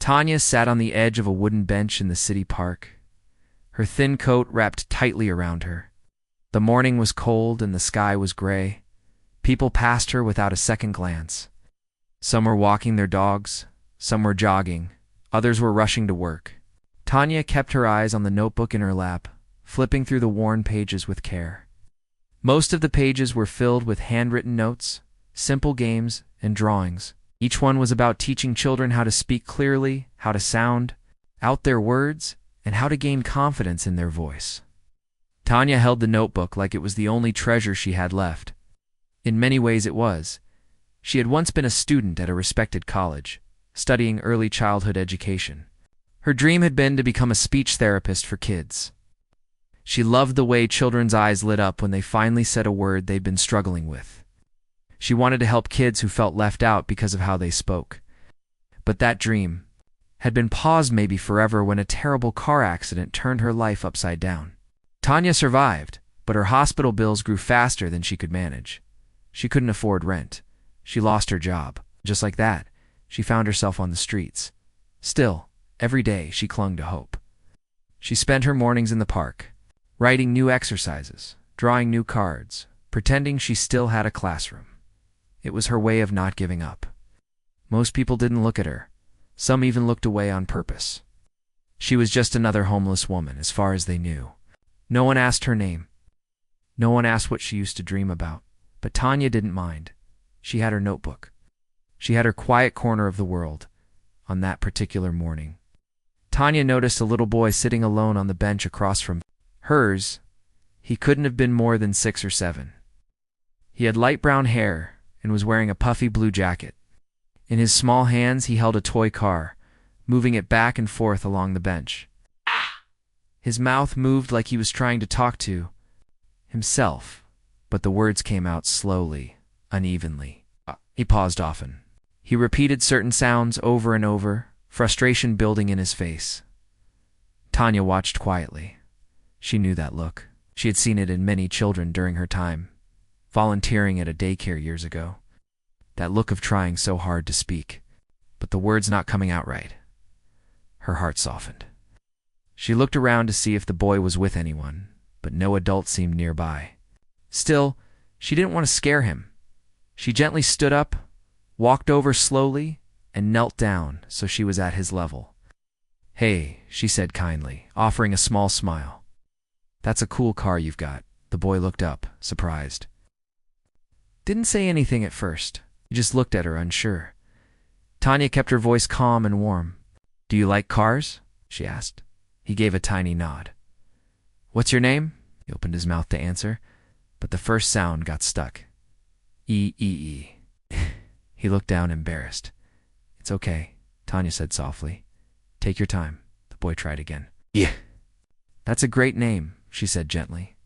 Tanya sat on the edge of a wooden bench in the city park, her thin coat wrapped tightly around her. The morning was cold and the sky was gray. People passed her without a second glance. Some were walking their dogs, some were jogging, others were rushing to work. Tanya kept her eyes on the notebook in her lap, flipping through the worn pages with care. Most of the pages were filled with handwritten notes, simple games, and drawings. Each one was about teaching children how to speak clearly, how to sound out their words, and how to gain confidence in their voice. Tanya held the notebook like it was the only treasure she had left. In many ways it was. She had once been a student at a respected college, studying early childhood education. Her dream had been to become a speech therapist for kids. She loved the way children's eyes lit up when they finally said a word they'd been struggling with. She wanted to help kids who felt left out because of how they spoke. But that dream had been paused maybe forever when a terrible car accident turned her life upside down. Tanya survived, but her hospital bills grew faster than she could manage. She couldn't afford rent. She lost her job. Just like that, she found herself on the streets. Still, every day she clung to hope. She spent her mornings in the park, writing new exercises, drawing new cards, pretending she still had a classroom. It was her way of not giving up. Most people didn't look at her. Some even looked away on purpose. She was just another homeless woman, as far as they knew. No one asked her name. No one asked what she used to dream about. But Tanya didn't mind. She had her notebook. She had her quiet corner of the world on that particular morning. Tanya noticed a little boy sitting alone on the bench across from hers. He couldn't have been more than 6 or 7. He had light brown hair and was wearing a puffy blue jacket. In his small hands he held a toy car, moving it back and forth along the bench. His mouth moved like he was trying to talk to himself, but the words came out slowly, unevenly. He paused often. He repeated certain sounds over and over, frustration building in his face. Tanya watched quietly. She knew that look. She had seen it in many children during her time, volunteering at a daycare years ago. That look of trying so hard to speak, but the words not coming out right. Her heart softened. She looked around to see if the boy was with anyone, but no adult seemed nearby. Still, she didn't want to scare him. She gently stood up, walked over slowly, and knelt down so she was at his level. "Hey," she said kindly, offering a small smile. "That's a cool car you've got." The boy looked up, surprised. Didn't say anything at first. He just looked at her, unsure. Tanya kept her voice calm and warm. "Do you like cars?" she asked. He gave a tiny nod. "What's your name?" He opened his mouth to answer, but the first sound got stuck. E. He looked down, embarrassed. "It's okay," Tanya said softly. "Take your time." The boy tried again. "Yeah." "That's a great name," she said gently.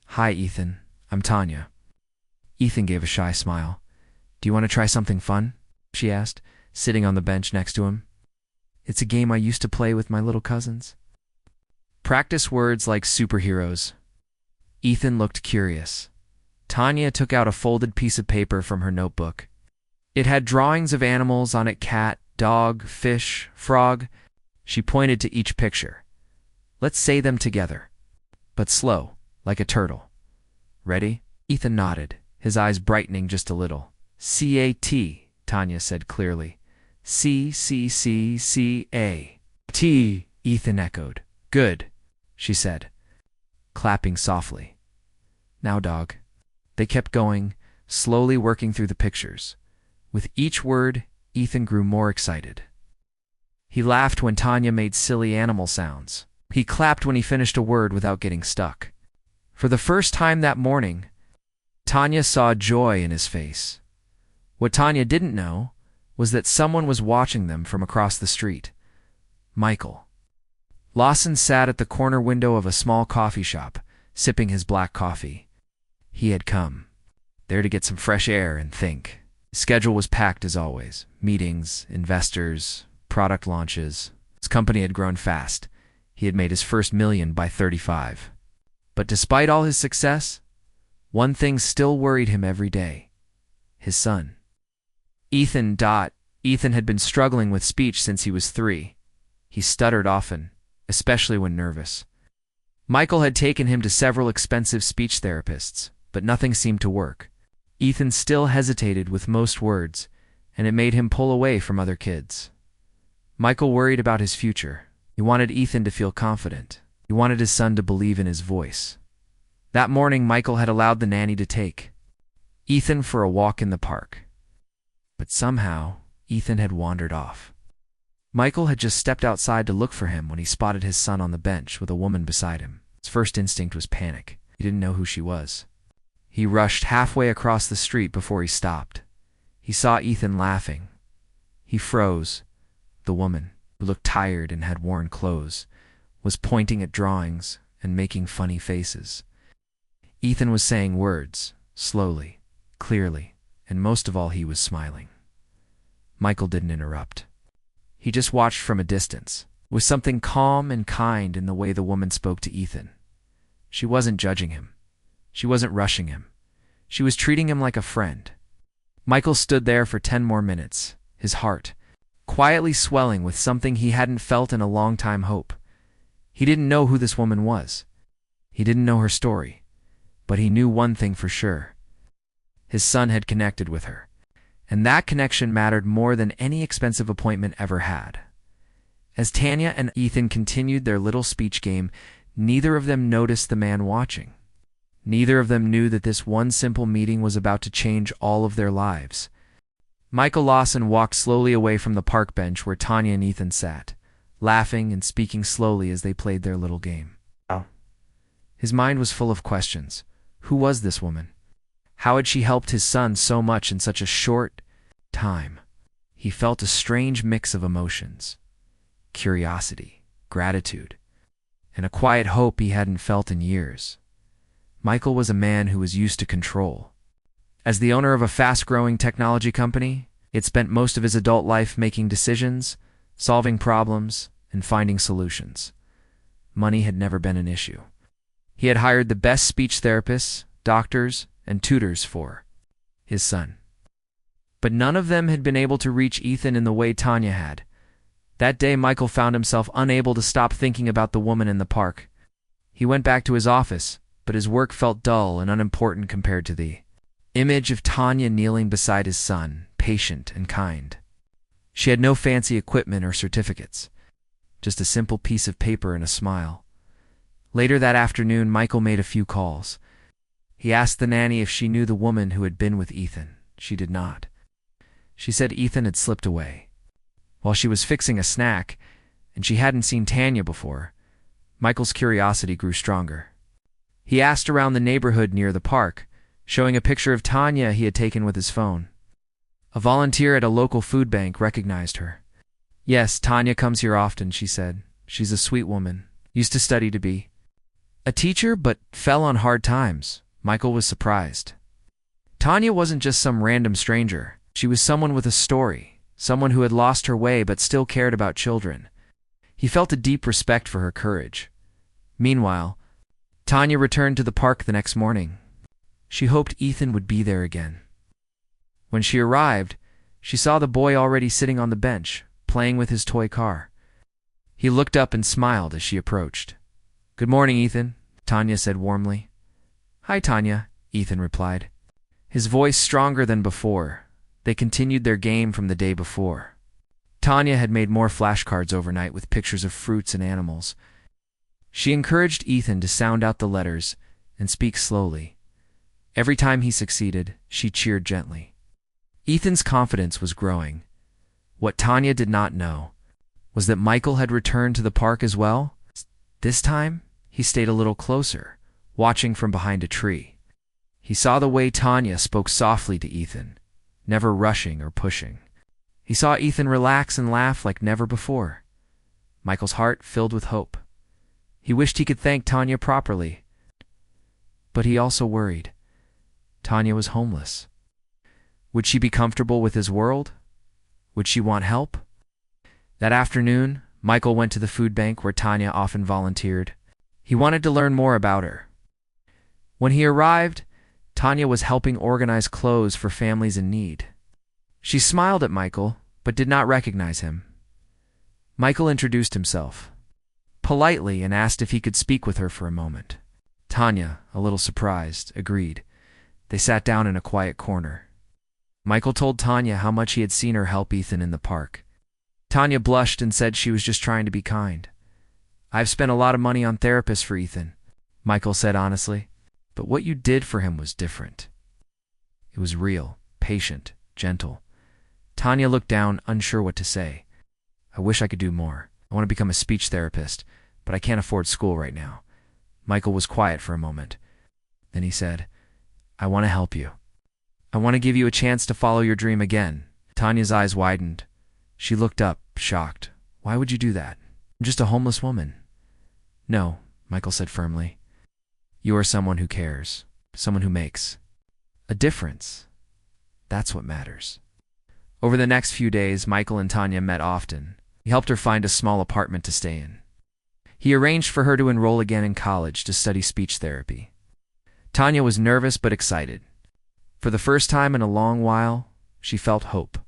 "Hi, Ethan. I'm Tanya." Ethan gave a shy smile. "Do you want to try something fun?" she asked, sitting on the bench next to him. "It's a game I used to play with my little cousins." Practice words like superheroes. Ethan looked curious. Tanya took out a folded piece of paper from her notebook. It had drawings of animals on it: cat, dog, fish, frog. She pointed to each picture. "Let's say them together, but slow, like a turtle. Ready?" Ethan nodded, his eyes brightening just a little. "C-A-T," Tanya said clearly. C-C-C-C-A. Ethan echoed. "Good," she said, clapping softly. "Now, dog." They kept going, slowly working through the pictures. With each word, Ethan grew more excited. He laughed when Tanya made silly animal sounds. He clapped when he finished a word without getting stuck. For the first time that morning, Tanya saw joy in his face. What Tanya didn't know was that someone was watching them from across the street. Michael. Lawson sat at the corner window of a small coffee shop, sipping his black coffee. He had come there to get some fresh air and think. His schedule was packed as always. Meetings, investors, product launches. His company had grown fast. He had made his first million by 35. But despite all his success, one thing still worried him every day: his son. Ethan. Ethan had been struggling with speech since he was 3. He stuttered often, especially when nervous. Michael had taken him to several expensive speech therapists, but nothing seemed to work. Ethan still hesitated with most words, and it made him pull away from other kids. Michael worried about his future. He wanted Ethan to feel confident. He wanted his son to believe in his voice. That morning, Michael had allowed the nanny to take Ethan for a walk in the park. But somehow, Ethan had wandered off. Michael had just stepped outside to look for him when he spotted his son on the bench with a woman beside him. His first instinct was panic. He didn't know who she was. He rushed halfway across the street before he stopped. He saw Ethan laughing. He froze. The woman, who looked tired and had worn clothes, was pointing at drawings and making funny faces. Ethan was saying words, slowly, clearly, and most of all he was smiling. Michael didn't interrupt. He just watched from a distance, with something calm and kind in the way the woman spoke to Ethan. She wasn't judging him. She wasn't rushing him. She was treating him like a friend. Michael stood there for 10 more minutes, his heart quietly swelling with something he hadn't felt in a long time: hope. He didn't know who this woman was. He didn't know her story. But he knew one thing for sure. His son had connected with her. And that connection mattered more than any expensive appointment ever had. As Tanya and Ethan continued their little speech game, neither of them noticed the man watching. Neither of them knew that this one simple meeting was about to change all of their lives. Michael Lawson walked slowly away from the park bench where Tanya and Ethan sat, laughing and speaking slowly as they played their little game. His mind was full of questions. Who was this woman? How had she helped his son so much in such a short time? He felt a strange mix of emotions: curiosity, gratitude, and a quiet hope he hadn't felt in years. Michael was a man who was used to control. As the owner of a fast-growing technology company, he had spent most of his adult life making decisions, solving problems, and finding solutions. Money had never been an issue. He had hired the best speech therapists, doctors, and tutors for his son. But none of them had been able to reach Ethan in the way Tanya had. That day, Michael found himself unable to stop thinking about the woman in the park. He went back to his office, but his work felt dull and unimportant compared to the image of Tanya kneeling beside his son, patient and kind. She had no fancy equipment or certificates, just a simple piece of paper and a smile. Later that afternoon, Michael made a few calls. He asked the nanny if she knew the woman who had been with Ethan. She did not. She said Ethan had slipped away. While she was fixing a snack, and she hadn't seen Tanya before, Michael's curiosity grew stronger. He asked around the neighborhood near the park, showing a picture of Tanya he had taken with his phone. A volunteer at a local food bank recognized her. "Yes, Tanya comes here often," she said. "She's a sweet woman. Used to study to be a teacher, but fell on hard times." Michael was surprised. Tanya wasn't just some random stranger. She was someone with a story, someone who had lost her way but still cared about children. He felt a deep respect for her courage. Meanwhile, Tanya returned to the park the next morning. She hoped Ethan would be there again. When she arrived, she saw the boy already sitting on the bench, playing with his toy car. He looked up and smiled as she approached. "Good morning, Ethan," Tanya said warmly. "Hi, Tanya," Ethan replied, his voice stronger than before. They continued their game from the day before. Tanya had made more flashcards overnight with pictures of fruits and animals. She encouraged Ethan to sound out the letters and speak slowly. Every time he succeeded, she cheered gently. Ethan's confidence was growing. What Tanya did not know was that Michael had returned to the park as well. This time, he stayed a little closer, watching from behind a tree. He saw the way Tanya spoke softly to Ethan, never rushing or pushing. He saw Ethan relax and laugh like never before. Michael's heart filled with hope. He wished he could thank Tanya properly. But he also worried. Tanya was homeless. Would she be comfortable with his world? Would she want help? That afternoon, Michael went to the food bank where Tanya often volunteered. He wanted to learn more about her. When he arrived, Tanya was helping organize clothes for families in need. She smiled at Michael, but but did not recognize him. Michael introduced himself politely and asked if he could speak with her for a moment. Tanya, a little surprised, agreed. They sat down in a quiet corner. Michael told Tanya how much he had seen her help Ethan in the park. Tanya blushed and said she was just trying to be kind. "I've spent a lot of money on therapists for Ethan," Michael said honestly, "but what you did for him was different. It was real, patient, gentle." Tanya looked down, unsure what to say. "I wish I could do more. I want to become a speech therapist, but I can't afford school right now." Michael was quiet for a moment. Then he said, "I want to help you. I want to give you a chance to follow your dream again." Tanya's eyes widened. She looked up, shocked. "Why would you do that? I'm just a homeless woman." "No," Michael said firmly. "You are someone who cares, someone who makes a difference. That's what matters." Over the next few days, Michael and Tanya met often. He helped her find a small apartment to stay in. He arranged for her to enroll again in college to study speech therapy. Tanya was nervous but excited. For the first time in a long while, she felt hope.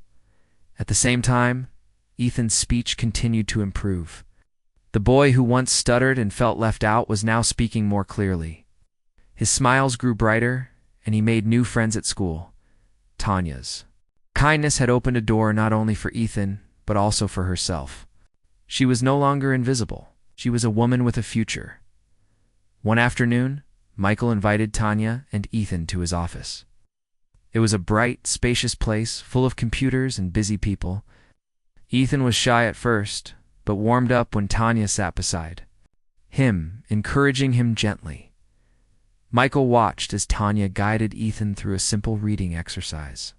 At the same time, Ethan's speech continued to improve. The boy who once stuttered and felt left out was now speaking more clearly. His smiles grew brighter, and he made new friends at school. Tanya's kindness had opened a door not only for Ethan, but also for herself. She was no longer invisible. She was a woman with a future. One afternoon, Michael invited Tanya and Ethan to his office. It was a bright, spacious place full of computers and busy people. Ethan was shy at first, but warmed up when Tanya sat beside him, encouraging him gently. Michael watched as Tanya guided Ethan through a simple reading exercise.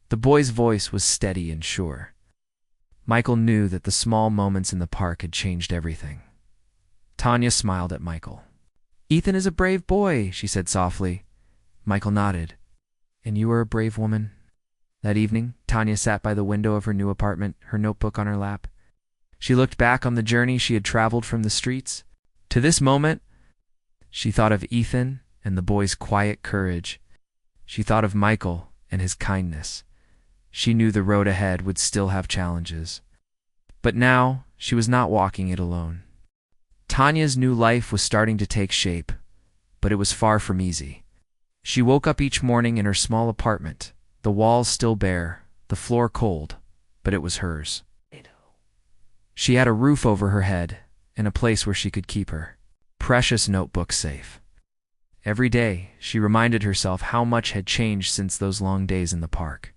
The boy's voice was steady and sure. Michael knew that the small moments in the park had changed everything. Tanya smiled at Michael. "Ethan is a brave boy," she said softly. Michael nodded. "And you are a brave woman." That evening, Tanya sat by the window of her new apartment, her notebook on her lap. She looked back on the journey she had traveled from the streets. To this moment, she thought of Ethan and the boy's quiet courage. She thought of Michael and his kindness. She knew the road ahead would still have challenges. But now, she was not walking it alone. Tanya's new life was starting to take shape, but it was far from easy. She woke up each morning in her small apartment, the walls still bare, the floor cold, but it was hers. She had a roof over her head and a place where she could keep her precious notebook safe. Every day, she reminded herself how much had changed since those long days in the park.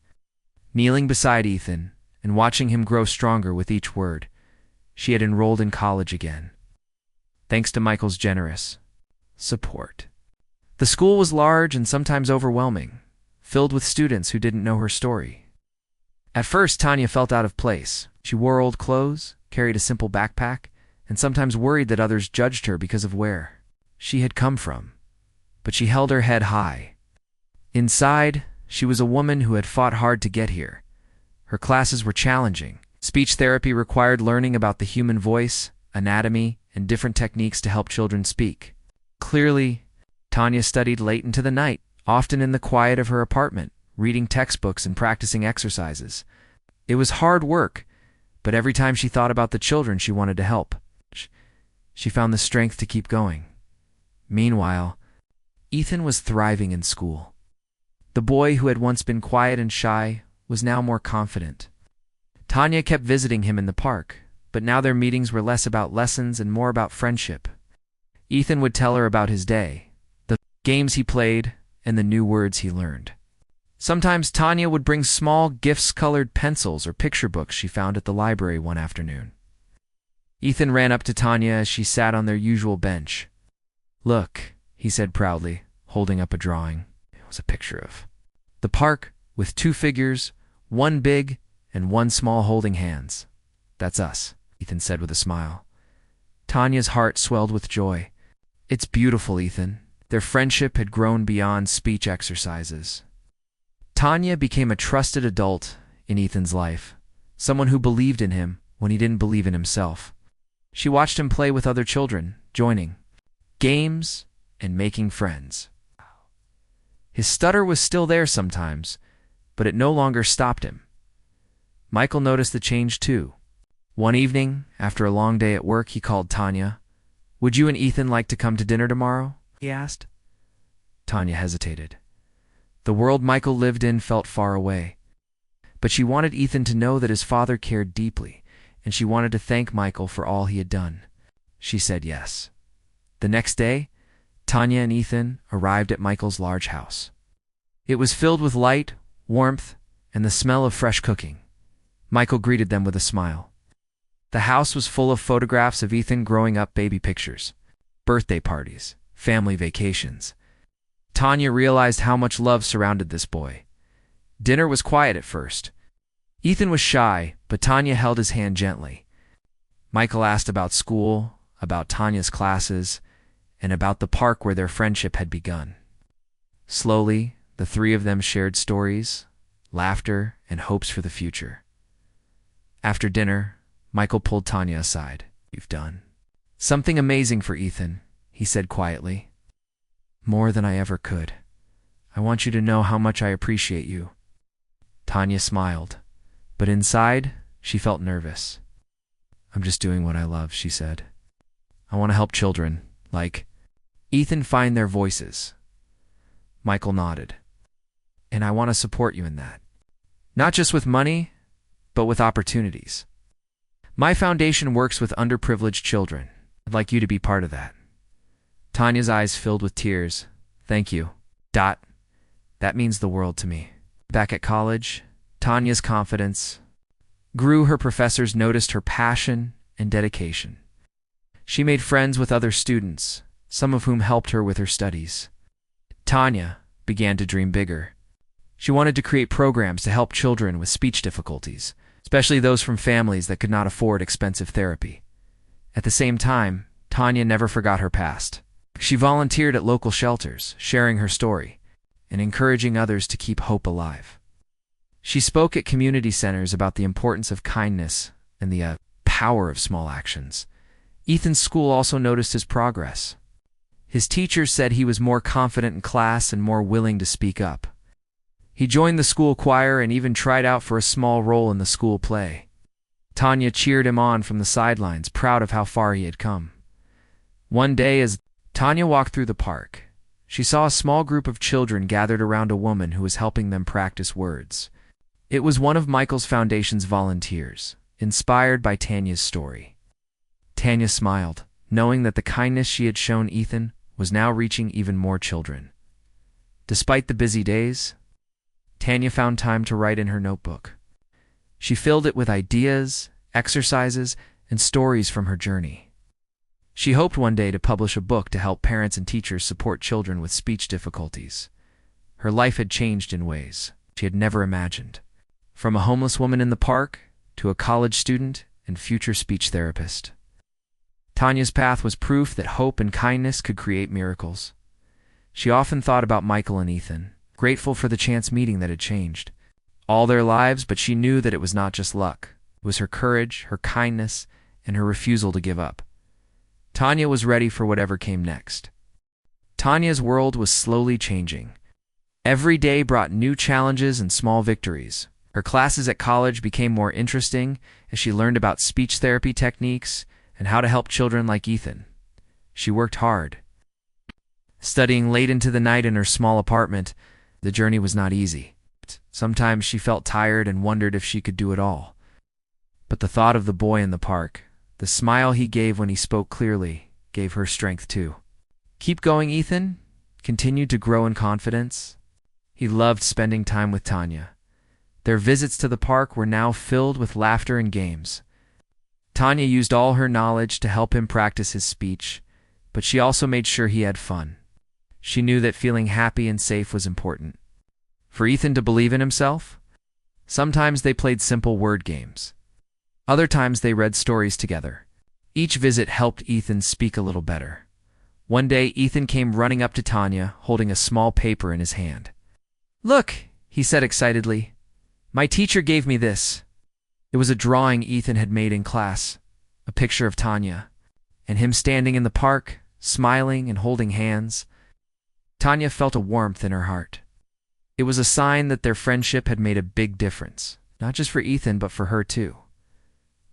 Kneeling beside Ethan and watching him grow stronger with each word, she had enrolled in college again, thanks to Michael's generous support. The school was large and sometimes overwhelming, filled with students who didn't know her story. At first, Tanya felt out of place. She wore old clothes, carried a simple backpack, and sometimes worried that others judged her because of where she had come from. But she held her head high. Inside, she was a woman who had fought hard to get here. Her classes were challenging. Speech therapy required learning about the human voice, anatomy, and different techniques to help children speak. Clearly, Tanya studied late into the night, often in the quiet of her apartment, reading textbooks and practicing exercises. It was hard work, but every time she thought about the children she wanted to help, she found the strength to keep going. Meanwhile, Ethan was thriving in school. The boy who had once been quiet and shy was now more confident. Tanya kept visiting him in the park, but now their meetings were less about lessons and more about friendship. Ethan would tell her about his day, the games he played, and the new words he learned. Sometimes Tanya would bring small gifts-colored pencils or picture books she found at the library one afternoon. Ethan ran up to Tanya as she sat on their usual bench. "Look," he said proudly, holding up a drawing. It was a picture of the park with two figures, one big and one small holding hands. "That's us," Ethan said with a smile. Tanya's heart swelled with joy. "It's beautiful, Ethan." Their friendship had grown beyond speech exercises. Tanya became a trusted adult in Ethan's life, someone who believed in him when he didn't believe in himself. She watched him play with other children, joining games and making friends. His stutter was still there sometimes, but it no longer stopped him. Michael noticed the change too. One evening, after a long day at work, he called Tanya. "Would you and Ethan like to come to dinner tomorrow?" he asked. Tanya hesitated. The world Michael lived in felt far away. But she wanted Ethan to know that his father cared deeply, and she wanted to thank Michael for all he had done. She said yes. The next day, Tanya and Ethan arrived at Michael's large house. It was filled with light, warmth, and the smell of fresh cooking. Michael greeted them with a smile. The house was full of photographs of Ethan growing up, baby pictures, birthday parties, family vacations. Tanya realized how much love surrounded this boy. Dinner was quiet at first. Ethan was shy, but Tanya held his hand gently. Michael asked about school, about Tanya's classes, and about the park where their friendship had begun. Slowly, the three of them shared stories, laughter, and hopes for the future. After dinner, Michael pulled Tanya aside. "You've done something amazing for Ethan," he said quietly. "More than I ever could. I want you to know how much I appreciate you." Tanya smiled, but inside, she felt nervous. "I'm just doing what I love," she said. "I want to help children, like Ethan, find their voices." Michael nodded. "And I want to support you in that. Not just with money, but with opportunities. My foundation works with underprivileged children. I'd like you to be part of that." Tanya's eyes filled with tears. "Thank you. That means the world to me." Back at college, Tanya's confidence grew. Her professors noticed her passion and dedication. She made friends with other students, some of whom helped her with her studies. Tanya began to dream bigger. She wanted to create programs to help children with speech difficulties, especially those from families that could not afford expensive therapy. At the same time, Tanya never forgot her past. She volunteered at local shelters, sharing her story and encouraging others to keep hope alive. She spoke at community centers about the importance of kindness and the power of small actions. Ethan's school also noticed his progress. His teachers said he was more confident in class and more willing to speak up. He joined the school choir and even tried out for a small role in the school play. Tanya cheered him on from the sidelines, proud of how far he had come. One day, as Tanya walked through the park, she saw a small group of children gathered around a woman who was helping them practice words. It was one of Michael's Foundation's volunteers, inspired by Tanya's story. Tanya smiled, knowing that the kindness she had shown Ethan was now reaching even more children. Despite the busy days, Tanya found time to write in her notebook. She filled it with ideas, exercises, and stories from her journey. She hoped one day to publish a book to help parents and teachers support children with speech difficulties. Her life had changed in ways she had never imagined. From a homeless woman in the park to a college student and future speech therapist. Tanya's path was proof that hope and kindness could create miracles. She often thought about Michael and Ethan, grateful for the chance meeting that had changed all their lives, but she knew that it was not just luck. It was her courage, her kindness, and her refusal to give up. Tanya was ready for whatever came next. Tanya's world was slowly changing. Every day brought new challenges and small victories. Her classes at college became more interesting as she learned about speech therapy techniques and how to help children like Ethan. She worked hard. Studying late into the night in her small apartment, the journey was not easy. Sometimes she felt tired and wondered if she could do it all. But the thought of the boy in the park, the smile he gave when he spoke clearly, gave her strength too. "Keep going, Ethan," continued to grow in confidence. He loved spending time with Tanya. Their visits to the park were now filled with laughter and games. Tanya used all her knowledge to help him practice his speech, but she also made sure he had fun. She knew that feeling happy and safe was important. For Ethan to believe in himself, sometimes they played simple word games. Other times they read stories together. Each visit helped Ethan speak a little better. One day, Ethan came running up to Tanya, holding a small paper in his hand. "Look," he said excitedly. "My teacher gave me this." It was a drawing Ethan had made in class, a picture of Tanya, and him standing in the park, smiling and holding hands. Tanya felt a warmth in her heart. It was a sign that their friendship had made a big difference. not just for Ethan, but for her too.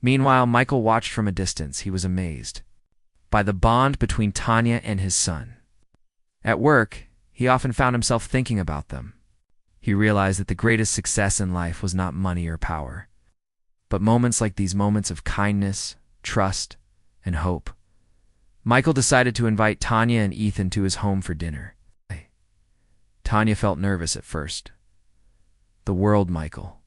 Meanwhile, Michael watched from a distance. He was amazed by the bond between Tanya and his son. At work, he often found himself thinking about them. He realized that the greatest success in life was not money or power, but moments like these, moments of kindness, trust, and hope. Michael decided to invite Tanya and Ethan to his home for dinner. Tanya felt nervous at first. The world Michael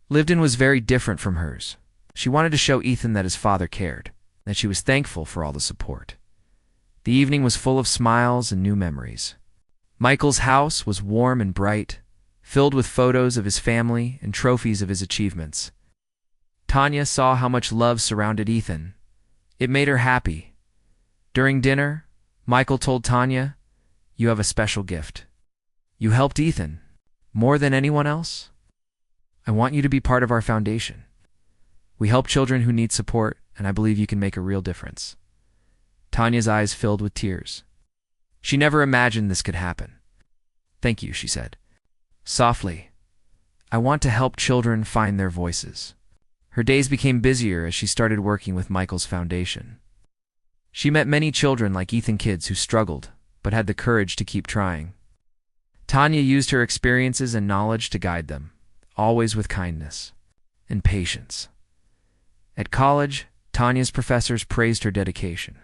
lived in was very different from hers. She wanted to show Ethan that his father cared, that she was thankful for all the support. The evening was full of smiles and new memories. Michael's house was warm and bright, filled with photos of his family and trophies of his achievements. Tanya saw how much love surrounded Ethan. It made her happy. During dinner, Michael told Tanya, "You have a special gift. You helped Ethan more than anyone else. I want you to be part of our foundation. We help children who need support, and I believe you can make a real difference." Tanya's eyes filled with tears. She never imagined this could happen. "Thank you," she said softly. "I want to help children find their voices." Her days became busier as she started working with Michael's foundation. She met many children like Ethan, kids who struggled but had the courage to keep trying. Tanya used her experiences and knowledge to guide them, always with kindness and patience. At college, Tanya's professors praised her dedication.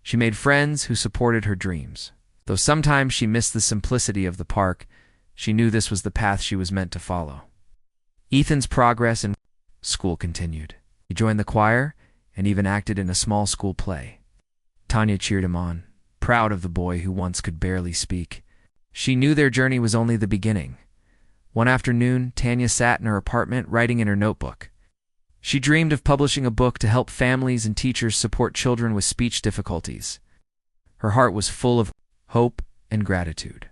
She made friends who supported her dreams. Though sometimes she missed the simplicity of the park, she knew this was the path she was meant to follow. Ethan's progress in school continued. He joined the choir and even acted in a small school play. Tanya cheered him on, proud of the boy who once could barely speak. She knew their journey was only the beginning. One afternoon, Tanya sat in her apartment writing in her notebook. She dreamed of publishing a book to help families and teachers support children with speech difficulties. Her heart was full of hope and gratitude.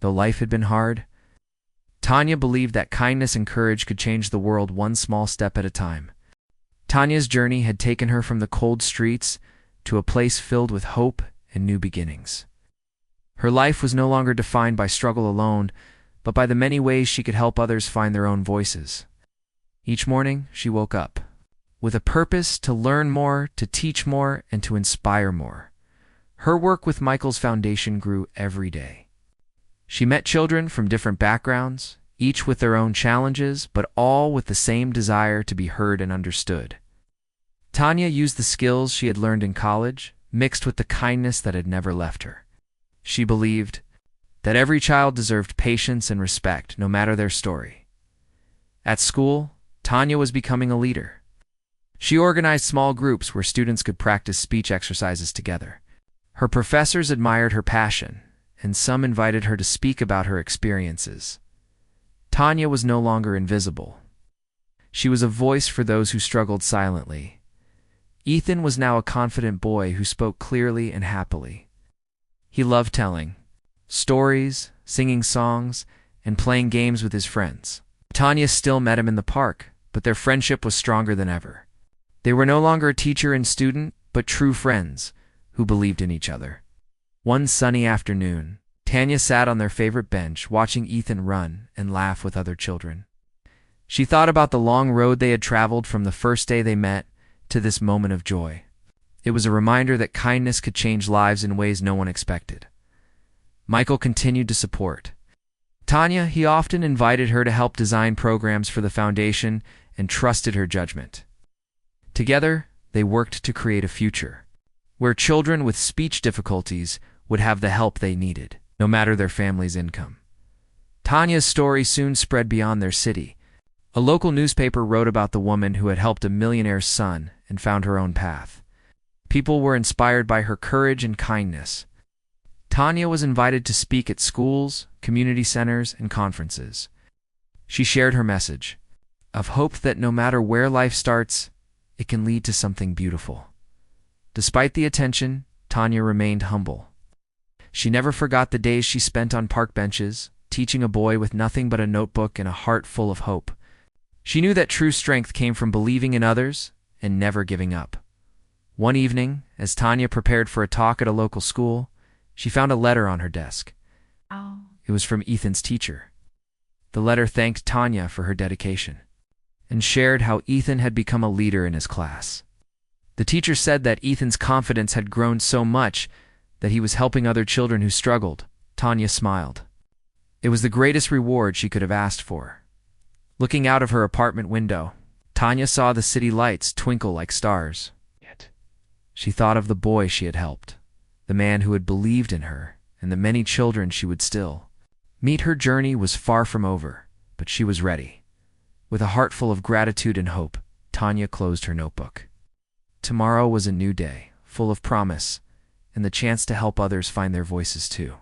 Though life had been hard, Tanya believed that kindness and courage could change the world one small step at a time. Tanya's journey had taken her from the cold streets to a place filled with hope and new beginnings. Her life was no longer defined by struggle alone, but by the many ways she could help others find their own voices. Each morning, she woke up with a purpose to learn more, to teach more, and to inspire more. Her work with Michael's foundation grew every day. She met children from different backgrounds, each with their own challenges, but all with the same desire to be heard and understood. Tanya used the skills she had learned in college, mixed with the kindness that had never left her. She believed that every child deserved patience and respect, no matter their story. At school, Tanya was becoming a leader. She organized small groups where students could practice speech exercises together. Her professors admired her passion, and some invited her to speak about her experiences. Tanya was no longer invisible. She was a voice for those who struggled silently. Ethan was now a confident boy who spoke clearly and happily. He loved telling stories, singing songs, and playing games with his friends. Tanya still met him in the park, but their friendship was stronger than ever. They were no longer a teacher and student, but true friends who believed in each other. One sunny afternoon, Tanya sat on their favorite bench watching Ethan run and laugh with other children. She thought about the long road they had traveled from the first day they met to this moment of joy. It was a reminder that kindness could change lives in ways no one expected. Michael continued to support Tanya. He often invited her to help design programs for the foundation and trusted her judgment. Together, they worked to create a future where children with speech difficulties would have the help they needed, no matter their family's income. Tanya's story soon spread beyond their city. A local newspaper wrote about the woman who had helped a millionaire's son and found her own path. People were inspired by her courage and kindness. Tanya was invited to speak at schools, community centers, and conferences. She shared her message of hope that no matter where life starts, it can lead to something beautiful. Despite the attention, Tanya remained humble. She never forgot the days she spent on park benches, teaching a boy with nothing but a notebook and a heart full of hope. She knew that true strength came from believing in others and never giving up. One evening, as Tanya prepared for a talk at a local school, she found a letter on her desk. Oh. It was from Ethan's teacher. The letter thanked Tanya for her dedication. and shared how Ethan had become a leader in his class. The teacher said that Ethan's confidence had grown so much that he was helping other children who struggled. Tanya smiled. It was the greatest reward she could have asked for. Looking out of her apartment window, Tanya saw the city lights twinkle like stars. Yet she thought of the boy she had helped, the man who had believed in her, and the many children she would still meet. Her journey was far from over, but she was ready. With a heart full of gratitude and hope, Tanya closed her notebook. Tomorrow was a new day, full of promise, and the chance to help others find their voices too.